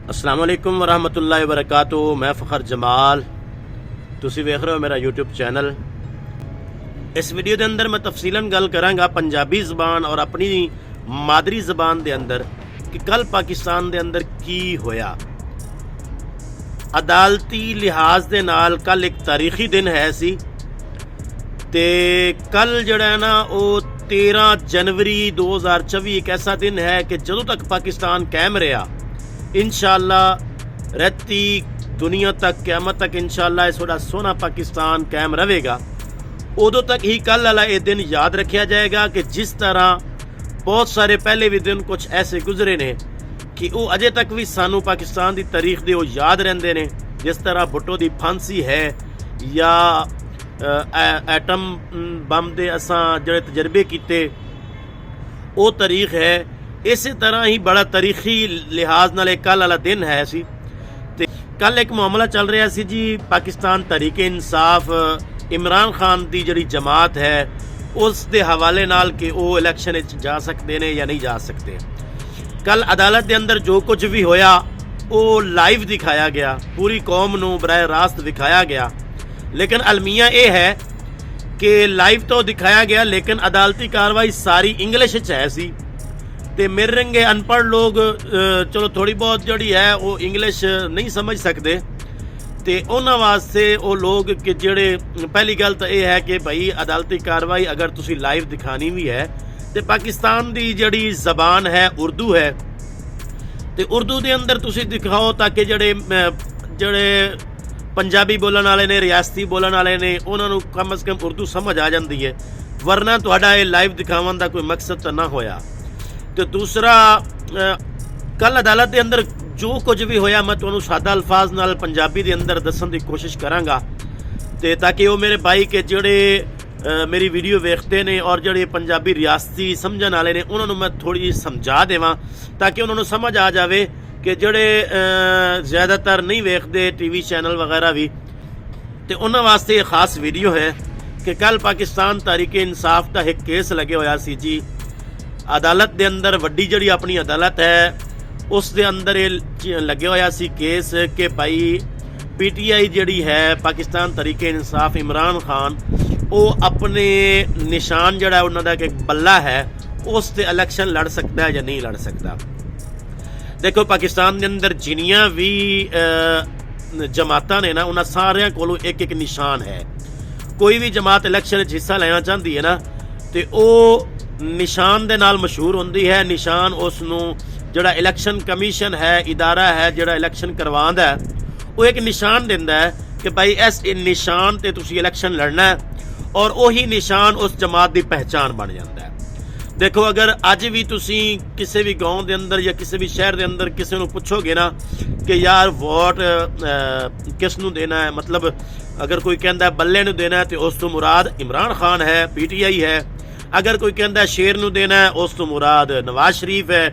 अस्सलाम वालेकुम वरहमतुल्लाहि वबरकातुहू। मैं फ़खर जमाल, तुसी वेख रहे हो मेरा यूट्यूब चैनल। इस वीडियो के अंदर मैं तफसीलन गल करांगा पंजाबी ज़बान और अपनी मादरी ज़बान के अंदर कि कल पाकिस्तान के अंदर की होया। अदालती लिहाज के नाल कल एक तारीखी दिन है सी ते कल जड़ा है ना वो 13 जनवरी 2024 एक ऐसा दिन है कि जदों तक पाकिस्तान कायम रहा इंशाअल्लाह रहती दुनिया तक क़यामत तक इंशाअल्लाह इस बड़ा सोना पाकिस्तान कायम रहेगा। उदों तक ही कल वाला ये दिन याद रखा जाएगा कि जिस तरह बहुत सारे पहले भी दिन कुछ ऐसे गुजरे ने कि वो अजे तक भी सानू पाकिस्तान की तारीख दे वो याद रहंदे ने। जिस तरह भुट्टो की फांसी है या एटम बम के असां जिहड़े तजर्बे किए वो तारीख है। इसी तरह ही बड़ा तारीखी लिहाज नाल कल वाला दिन है सी। ते कल एक मामला चल रहा सी जी, पाकिस्तान तहरीक इंसाफ इमरान खान की जिहड़ी जमात है उस दे हवाले नाल कि वो इलैक्शन जा सकते हैं या नहीं जा सकते। कल अदालत के अंदर जो कुछ भी होया वो लाइव दिखाया गया, पूरी कौम नूं बराह रास्त दिखाया गया। लेकिन अलमिया ये है कि लाइव तो दिखाया गया लेकिन अदालती कार्रवाई सारी इंग्लिश है सी। ते मेरे रंगे अनपढ़ लोग चलो थोड़ी बहुत जड़ी है वो इंग्लिश नहीं समझ सकते। तो उन्होंने वास्ते वो लोग कि जेड़े पहली गल तो यह है कि भाई अदालती कार्रवाई अगर तुसी लाइव दिखानी भी है तो पाकिस्तान की जड़ी जबान है उर्दू है, तो उर्दू के अंदर तुसी दिखाओ ताकि जड़े जड़े पंजाबी बोलन वाले ने रियासती बोलन वाले ने उन्होंने कम अज़ कम उर्दू समझ आ जाती है, वरना तुहाडा ये लाइव दिखावन का कोई मकसद तो ना होया। तो दूसरा कल अदालत के अंदर जो कुछ भी होया मैं तुहानू सादा अल्फाज नाल पंजाबी के अंदर दसन की कोशिश करांगा ते ताकि वो मेरे भाई के जोड़े मेरी वीडियो वेखते ने और जोड़े पंजाबी रियासती समझण वाले ने उन्होंने मैं थोड़ी समझा देवां ताकि उन्होंने समझ आ जाए कि जोड़े ज़्यादातर नहीं वेखते टीवी चैनल वगैरह भी, तो उन्होंने वास्ते ये खास वीडियो है कि कल पाकिस्तान तहरीक इंसाफ का एक केस लगे होया सी जी। अदालत के अंदर वड्डी जड़ी अपनी अदालत है उस दे अंदर ये लगे होया सी केस कि भाई PTI जड़ी है पाकिस्तान तहरीक इंसाफ इमरान खान वो अपने निशान जड़ा उन्होंने एक बल्ला है उस ते इलैक्शन लड़ सकता है या नहीं लड़ सकता। देखो पाकिस्तान के अंदर जिन्नियां भी जमातां ने ना उन्होंने सारियां कोलों एक एक निशान है। कोई भी जमात इलैक्शन हिस्सा लेना चाहती है ना तो वो निशान दे नाल मशहूर होंदी है। निशान उसनू जड़ा इलैक्शन कमीशन है इदारा है जड़ा इलैक्शन करवांदा है वो एक निशान दिंदा है कि भाई इस निशान ते तुसी इलैक्शन लड़ना है और वही निशान उस जमात की पहचान बन जाता है। देखो अगर अज भी तुसी किसी भी गाँव के अंदर या किसी भी शहर के अंदर किसी को पुछोगे ना कि यार वोट किस नू देना है, मतलब अगर कोई कहता है बल्ले नू देना है तो उस तो मुराद इमरान खान है PTI है। अगर कोई कहता है शेर नू देना है उस तो मुराद नवाज शरीफ है।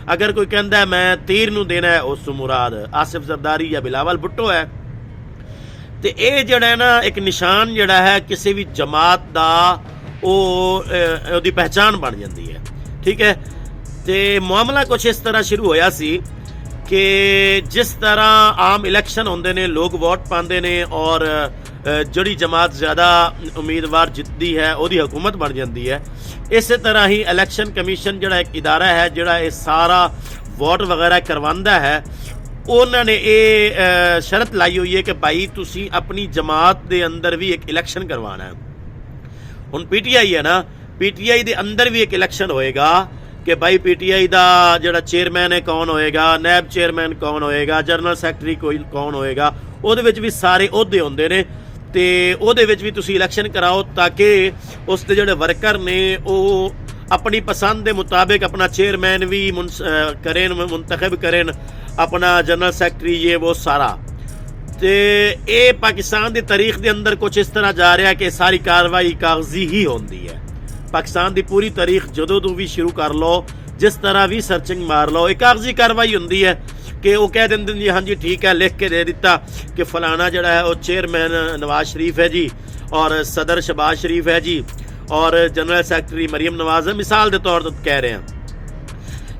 अगर कोई कहता है मैं तीर नू देना है उस तो मुराद आसिफ जरदारी या बिलावल भुट्टो है। तो ये जड़ा है ना एक निशान जड़ा है किसी भी जमात का वो पहचान बन जाती है। ठीक है, तो मामला कुछ इस तरह शुरू होया सी कि जिस तरह आम इलैक्शन होंदे ने लोग वोट पाते ने और जड़ी जमात ज़्यादा उम्मीदवार जितती है वही हुकूमत बन जाती है। इस तरह ही इलैक्शन कमीशन जड़ा एक इदारा है जड़ा ये सारा वोट वगैरह करवांदा है। उन्होंने ये शर्त लाई हुई है कि भाई तुसी अपनी जमात के अंदर भी एक इलैक्शन करवाना है। हुण PTI है ना, PTI के अंदर भी एक इलैक्शन होएगा कि भाई PTI का जड़ा चेयरमैन है कौन होएगा, नैब चेयरमैन कौन होएगा, जनरल सैकटरी कोई कौन होएगा, वो भी सारे अहुदे होंदे ने। तो वो भी तुसी इलैक्शन कराओ ताकि उसके जोड़े वर्कर ने वो अपनी पसंद के मुताबिक अपना चेयरमैन भी करें मुंतखब करें, अपना जनरल सैकटरी ये वो सारा। तो ये पाकिस्तान की तारीख के अंदर कुछ इस तरह जा रहा है कि सारी कार्रवाई कागजी ही होती है। पाकिस्तान की पूरी तारीख जदों तू भी शुरू कर लो जिस तरह भी सर्चिंग मार लो एक कागजी कार्रवाई होती है कि वो कह देंगे जी हाँ जी ठीक है लिख के दे दिता कि फलाना जड़ा है वो चेयरमैन नवाज शरीफ है जी और सदर शहबाज शरीफ है जी और जनरल सैकटरी मरीम नवाज है। मिसाल के तौर पर कह रहे हैं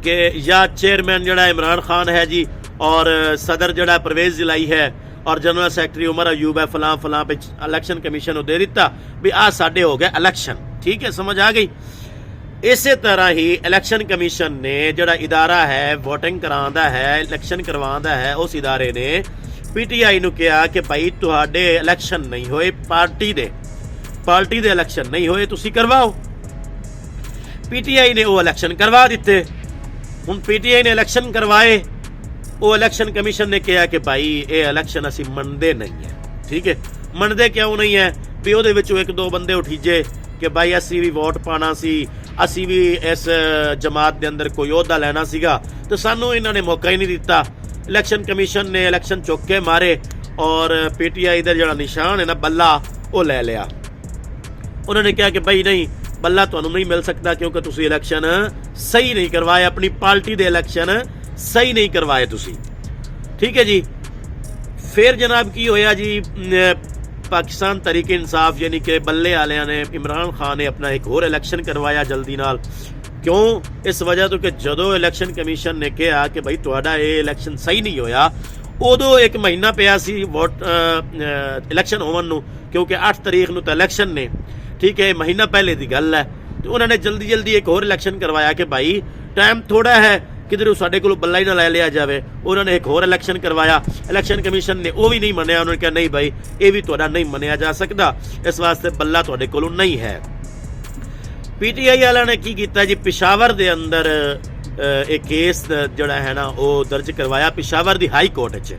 कि या चेयरमैन जड़ा इमरान खान है जी और सदर जड़ा परवेज जिलाई है और जनरल सैकटरी उमर अयूब है फलां फलां पे इलैक्शन कमीशन नूं दे दिता भी आ साडे हो गए इलैक्शन। ठीक है, समझ आ गई। इसे तरह ही इलैक्शन कमीशन ने जड़ा इदारा है वोटिंग करांदा है इलैक्शन करवांदा है उस इदारे ने PTI नूं कहा कि भाई तुहाडे इलैक्शन नहीं होए पार्टी दे इलैक्शन नहीं होए तुसीं करवाओ। PTI ने वो इलैक्शन करवा दिते। हुण PTI ने इलैक्शन करवाए, वो इलैक्शन कमीशन ने कहा कि भाई ये इलैक्शन असीं मनदे नहीं है। ठीक है, मनदे क्यों नहीं है भी ਉਹਦੇ ਵਿੱਚੋਂ एक दो बंदे उठीजे कि भाई असीं भी वोट पाना सी, असीं भी इस जमात के अंदर कोई अहुदा लैना सीगा तो सानू इन्हों ने मौका ही नहीं दिता। इलैक्शन कमीशन ने इलैक्शन चुक के मारे और PTI का जो निशान है ना बल्ला वो ले लिया। उन्होंने कहा कि भाई नहीं बल्ला तुहानू नहीं मिल सकता क्योंकि तुसीं इलैक्शन सही नहीं करवाए, अपनी पार्टी के इलैक्शन सही नहीं करवाए तुसीं। ठीक है जी। फिर जनाब की होया जी पाकिस्तान तरीके इंसाफ यानी कि बल्ले वालियां ने इमरान खान ने अपना एक होर इलैक्शन करवाया जल्दी नाल। क्यों? इस वजह तो कि जदों इलैक्शन कमीशन ने कहा कि भाई तुहाडा ये इलैक्शन सही नहीं होया उदों एक महीना पिया सी वोट इलैक्शन होवन नूं, क्योंकि 8 तरीक नूं तो इलैक्शन ने। ठीक है, महीना पहले की गल है तो उन्होंने जल्दी जल्दी एक होर इलैक्शन करवाया कि भाई टाइम थोड़ा है किधरों साडे कोलों बल्ला ही ना लै लिया जाए। उन्होंने एक होर इलैक्शन करवाया, इलैक्शन कमीशन ने वो भी नहीं मनिया। उन्होंने कहा नहीं भाई ये भी तुहाडा नहीं मनिया जा सकता, इस वास्ते बल्ला तुहाडे कोलों नहीं है। PTI वाला ने की किया जी पेशावर के अंदर एक केस जोड़ा है ना वो दर्ज करवाया पेशावर की हाई कोर्ट च।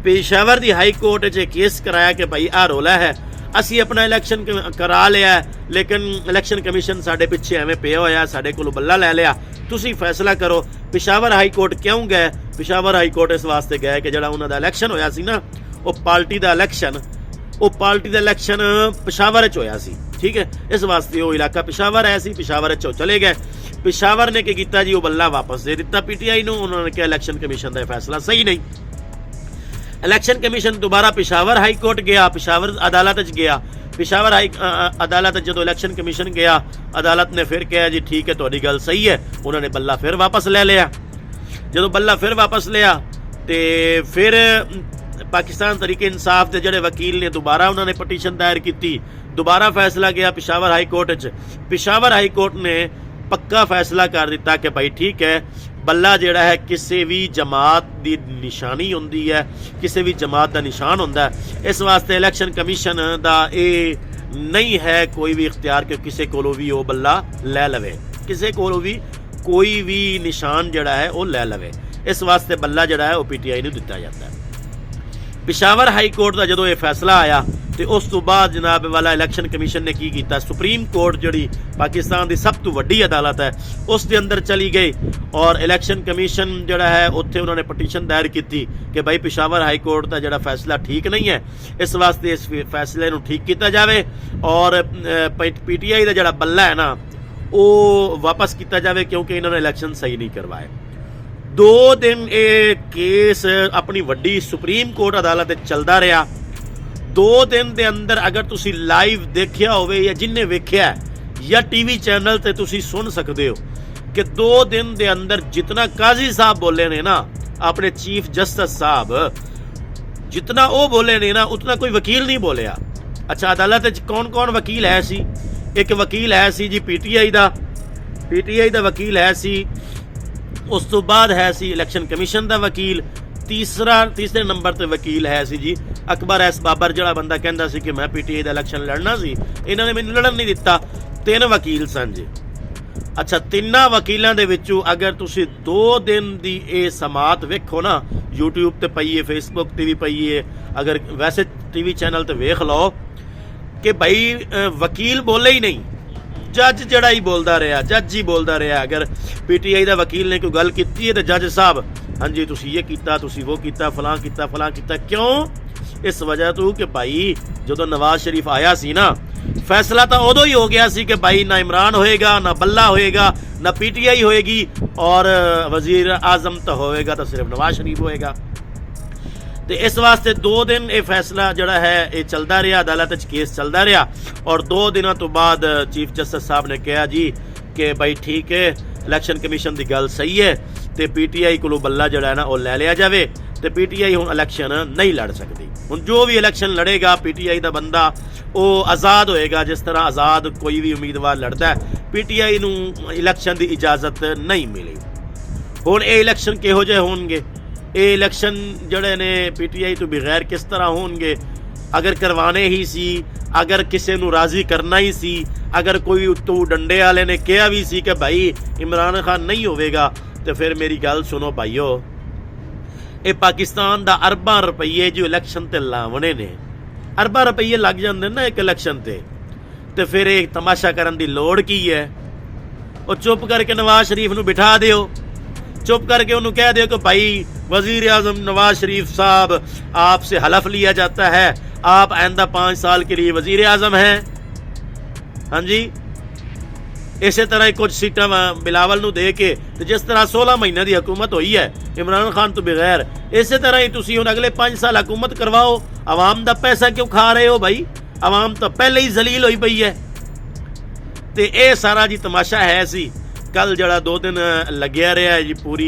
पेशावर की हाई कोर्ट च केस कराया कि भाई आ रौला है असी अपना इलैक्शन करा लिया लेकिन इलैक्शन कमीशन साडे पिछे एवें पिया होया, साडे कोलों बल्ला लै लिया, तुसीं फैसला करो। पेशावर हाई कोर्ट क्यों गए? पेशावर हाई कोर्ट इस वास्ते गए कि जिहड़ा उन्हां दा इलैक्शन होया सी ना वो पार्टी दा इलैक्शन पेशावर च होया सी। ठीक है, इस वास्ते वो इलाका पेशावर है सी, पेशावर च चले गए। पेशावर ने की कीता जी वो बल्ला वापस दे दिता PTI नूं। उन्होंने कहा इलैक्शन कमीशन का फैसला सही नहीं। इलैक्शन कमीशन दोबारा पेशावर हाई कोर्ट गया, पेशावर अदालत गया। पेशावर हाई अदालत जो इलैक्शन कमीशन गया अदालत ने फिर कहा जी ठीक है तुहाडी गल सही है। उन्होंने बल्ला फिर वापस ले लिया। जो बल्ला फिर वापस लिया तो फिर पाकिस्तान तरीके इंसाफ के जोड़े वकील ने दोबारा उन्होंने पटीशन दायर की। दोबारा फैसला गया पेशावर हाई कोर्ट च। पेशावर हाई कोर्ट ने पक्का फैसला कर दिता कि भाई ठीक है बल्ला जिहड़ा है किसी भी जमात की निशानी होंदी है, किसी भी जमात का निशान होंदा है। इस वास्ते इलैक्शन कमीशन का ये नहीं है कोई भी इख्तियार कि किसी कोलों भी वो बल्ला लै लवे, किसी कोलों भी कोई भी निशान जिहड़ा है वो लै लवे। इस वास्ते बल्ला जिहड़ा है वो PTI नूं दिता जाता है। पेशावर हाई कोर्ट का जो ये फैसला आया तो उस तो बाद जनाब वाला इलैक्शन कमीशन ने की किया सुप्रीम कोर्ट जी पाकिस्तान की सब तो वड्डी अदालत है उस दे अंदर चली गई और इलैक्शन कमीशन जोड़ा है उत्थे उन्होंने पटीशन दायर की कि भाई पेशावर हाई कोर्ट का जोड़ा फैसला ठीक नहीं है, इस वास्ते इस फैसले को ठीक किया जाए और PTI का जोड़ा बल्ला है ना वो वापस किया जाए क्योंकि इन्होंने इलैक्शन सही नहीं करवाए। 2 दिन ये केस अपनी वड्डी सुप्रीम कोर्ट अदालत चलता रहा। 2 दिन के अंदर अगर तुसी लाइव देखिया होवे या जिन्हें वेख्या या TV चैनल ते तुसी सुन सकते हो कि 2 दिन के अंदर जितना काजी साहब बोले ने ना अपने चीफ जस्टिस साहब जितना वो बोले ने ना उतना कोई वकील नहीं बोलिया। अच्छा अदालत कौन कौन वकील है सी? एक वकील है सी जी PTI का वकील है सी, उस तो बाद है सी इलैक्शन कमीशन का वकील, तीसरे नंबर ते वकील है सी जी अकबर एस बाबर जिहड़ा बंदा कहंदा सी कि मैं PTI का इलैक्शन लड़ना सी, इन्होंने मैनूं लड़न नहीं दिता। 3 वकील सन जी। अच्छा 3 वकीलों के विचों अगर तुसी 2 दिन की ये समात वेखो ना YouTube ते पई है, Facebook ते भी पई है, अगर वैसे TV चैनल ते वेख लो कि भाई वकील बोले ही नहीं, जज जड़ा ही बोलता रहा, जज ही बोलता रहा। अगर PTI का वकील ने कोई गल की है तो जज साहब हाँ जी तुसी ये कीता, तुसी वो कीता, फलां कीता। क्यों? इस वजह तो कि भाई जो नवाज शरीफ आया सी ना फैसला तो उदों ही हो गया सी कि भाई ना इमरान होएगा, ना बल्ला होएगा, ना PTI होएगी और वजीर आजम तो होएगा तो सिर्फ नवाज शरीफ होएगा। तो इस वास्ते 2 दिन ये फैसला जोड़ा है ये चलता रहा, अदालत केस चलता रहा और 2 दिनों तो बाद चीफ जस्टिस साहब ने कहा जी कि भाई ठीक है इलैक्शन कमीशन की गल सही है ਤੇ ਪੀਟੀਆਈ ਕੋਲੋਂ ਬੱਲਾ ਜਿਹੜਾ ਹੈ ਨਾ ਉਹ ਲੈ ਲਿਆ ਜਾਵੇ ਤੇ ਪੀਟੀਆਈ ਹੁਣ ਇਲੈਕਸ਼ਨ ਨਹੀਂ ਲੜ ਸਕਦੀ। ਹੁਣ ਜੋ ਵੀ ਇਲੈਕਸ਼ਨ ਲੜੇਗਾ ਪੀਟੀਆਈ ਦਾ ਬੰਦਾ ਉਹ ਆਜ਼ਾਦ ਹੋਏਗਾ, ਜਿਸ ਤਰ੍ਹਾਂ ਆਜ਼ਾਦ ਕੋਈ ਵੀ ਉਮੀਦਵਾਰ ਲੜਦਾ ਹੈ। ਪੀਟੀਆਈ ਨੂੰ ਇਲੈਕਸ਼ਨ ਦੀ ਇਜਾਜ਼ਤ ਨਹੀਂ ਮਿਲੀ। ਹੁਣ ਇਹ ਇਲੈਕਸ਼ਨ ਕਿਹੋ ਜਿਹੇ ਹੋਣਗੇ? ਇਹ ਇਲੈਕਸ਼ਨ ਜਿਹੜੇ ਨੇ ਪੀਟੀਆਈ ਤੋਂ ਬਗੈਰ ਕਿਸ ਤਰ੍ਹਾਂ ਹੋਣਗੇ? ਅਗਰ ਕਰਵਾਣੇ ਹੀ ਸੀ, ਅਗਰ ਕਿਸੇ ਨੂੰ ਰਾਜ਼ੀ ਕਰਨਾ ਹੀ ਸੀ, ਅਗਰ ਕੋਈ ਉੱਤੋਂ ਡੰਡੇ ਵਾਲੇ ਨੇ ਕਿਹਾ ਵੀ ਸੀ ਕਿ ਭਾਈ ਇਮਰਾਨ ਖਾਨ ਨਹੀਂ ਹੋਵੇਗਾ, ਤੇ ਫਿਰ ਮੇਰੀ ਗੱਲ ਸੁਣੋ ਭਾਈਓ, ਇਹ ਪਾਕਿਸਤਾਨ ਦਾ ਅਰਬਾਂ ਰੁਪਈਏ ਜੋ ਇਲੈਕਸ਼ਨ ਤੇ ਲਾਵਣੇ ਨੇ, ਅਰਬਾਂ ਰੁਪਈਏ ਲੱਗ ਜਾਂਦੇ ਨਾ ਇੱਕ ਇਲੈਕਸ਼ਨ ਤੇ ਫਿਰ ਇਹ ਤਮਾਸ਼ਾ ਕਰਨ ਦੀ ਲੋੜ ਕੀ ਹੈ? ਉਹ ਚੁੱਪ ਕਰਕੇ ਨਵਾਜ਼ ਸ਼ਰੀਫ ਨੂੰ ਬਿਠਾ ਦਿਓ, चुप करके उन्होंने कह दिया कि भाई वजीर आजम नवाज शरीफ साहब आपसे हलफ लिया जाता है, आप आइंदा 5 साल के लिए वजीर आजम हैं। हाँ जी, इस तरह कुछ सीटां बिलावल नूं दे के जिस तरह 16 महीने की हुकूमत हुई है इमरान खान तो बगैर, इस तरह ही तुसीं हुण अगले 5 साल हुकूमत करवाओ। आवाम का पैसा क्यों खा रहे हो भाई? आवाम तो पहले ही जलील हुई पई है। तो यह सारा जी तमाशा है सी। कल जड़ा 2 दिन लग्या रहा है जी पूरी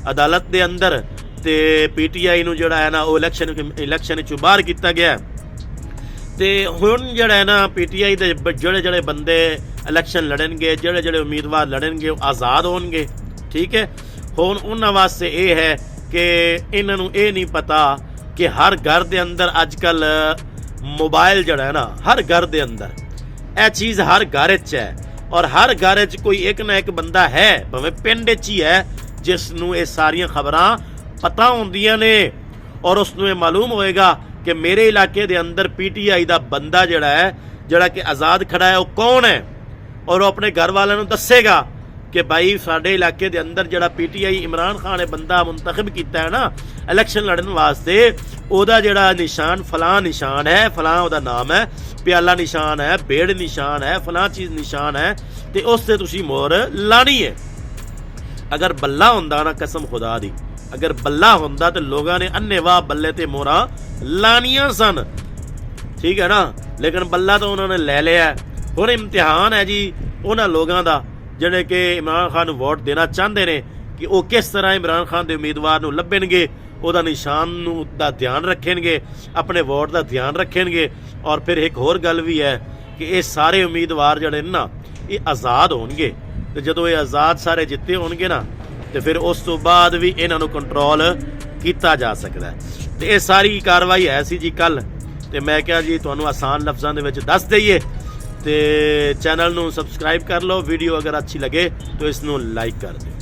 अदालत के अंदर, तो पीटीआई नूं जड़ा है ना वो इलैक्शन चों बाहर किया गया। तो हुण जड़ा है ना पीटीआई दे जड़े जड़े बंदे इलैक्शन लड़नगे, जड़े जड़े उम्मीदवार लड़नगे वो आज़ाद होणगे। ठीक है, हुण उन्हां वास्ते ये है कि इन्हां नूं ये नहीं पता कि हर घर के अंदर अजकल मोबाइल जड़ा है ना, हर घर के अंदर यह चीज़ हर घर च है, और हर घर च कोई एक ना एक बंदा है भावें पिंड च ही है जिसनों ये सारिया खबरां पता होंदियां ने, और उसनों ये मालूम होएगा कि मेरे इलाके दे अंदर पीटीआई दा बंदा जड़ा है, जड़ा कि आज़ाद खड़ा है, वो कौन है, और वो अपने घर वालों नूं दसेगा कि भाई साडे इलाके दे अंदर जड़ा पीटीआई इमरान खान ने बंदा मुंतखब किया है ना इलैक्शन लड़न वास्ते, ओदा जड़ा निशान फलां निशान है, फलां ओदा नाम है, प्याला निशान है, बेड़ निशान है, फलां चीज़ निशान है, तो उससे तुसी मोहर लानी है। अगर बल्ला होंदा ना, कसम खुदा दी, अगर बल्ला होंदा तो लोगों ने अन्नेवाह बल्ले ते मोहरा लानियां सन। ठीक है ना, लेकिन बल्ला तो उन्होंने ले लिया। हुण इम्तिहान है जी उन्हां लोगों का जिहड़े कि इमरान खान नूं वोट देना चाहते हैं कि वो किस तरह इमरान खान के उम्मीदवार नूं लभणगे, ਉਹਦਾ ਨਿਸ਼ਾਨ ਨੂੰ ਦਾ ਧਿਆਨ ਰੱਖਣਗੇ, ਆਪਣੇ ਵੋਟ ਦਾ ਧਿਆਨ ਰੱਖਣਗੇ। ਔਰ ਫਿਰ ਇੱਕ ਹੋਰ ਗੱਲ ਵੀ ਹੈ ਕਿ ਇਹ ਸਾਰੇ ਉਮੀਦਵਾਰ ਜਿਹੜੇ ਨੇ ਨਾ ਇਹ ਆਜ਼ਾਦ ਹੋਣਗੇ, ਤੇ ਜਦੋਂ ਇਹ ਆਜ਼ਾਦ ਸਾਰੇ ਜਿੱਤੇ ਹੋਣਗੇ ਨਾ ਤੇ ਫਿਰ ਉਸ ਤੋਂ ਬਾਅਦ ਵੀ ਇਹਨਾਂ ਨੂੰ ਕੰਟਰੋਲ ਕੀਤਾ ਜਾ ਸਕਦਾ ਹੈ। ਤੇ ਇਹ ਸਾਰੀ ਕਾਰਵਾਈ ਹੈ ਸੀ ਜੀ ਕੱਲ, ਤੇ ਮੈਂ ਕਿਹਾ ਜੀ ਤੁਹਾਨੂੰ ਆਸਾਨ ਲਫ਼ਜ਼ਾਂ ਦੇ ਵਿੱਚ ਦੱਸ ਦਈਏ। ਤੇ ਚੈਨਲ ਨੂੰ ਸਬਸਕ੍ਰਾਈਬ ਕਰ ਲਓ, ਵੀਡੀਓ ਅਗਰ ਅੱਛੀ ਲੱਗੇ ਤਾਂ ਇਸ ਨੂੰ ਲਾਈਕ ਕਰ ਦਿਓ।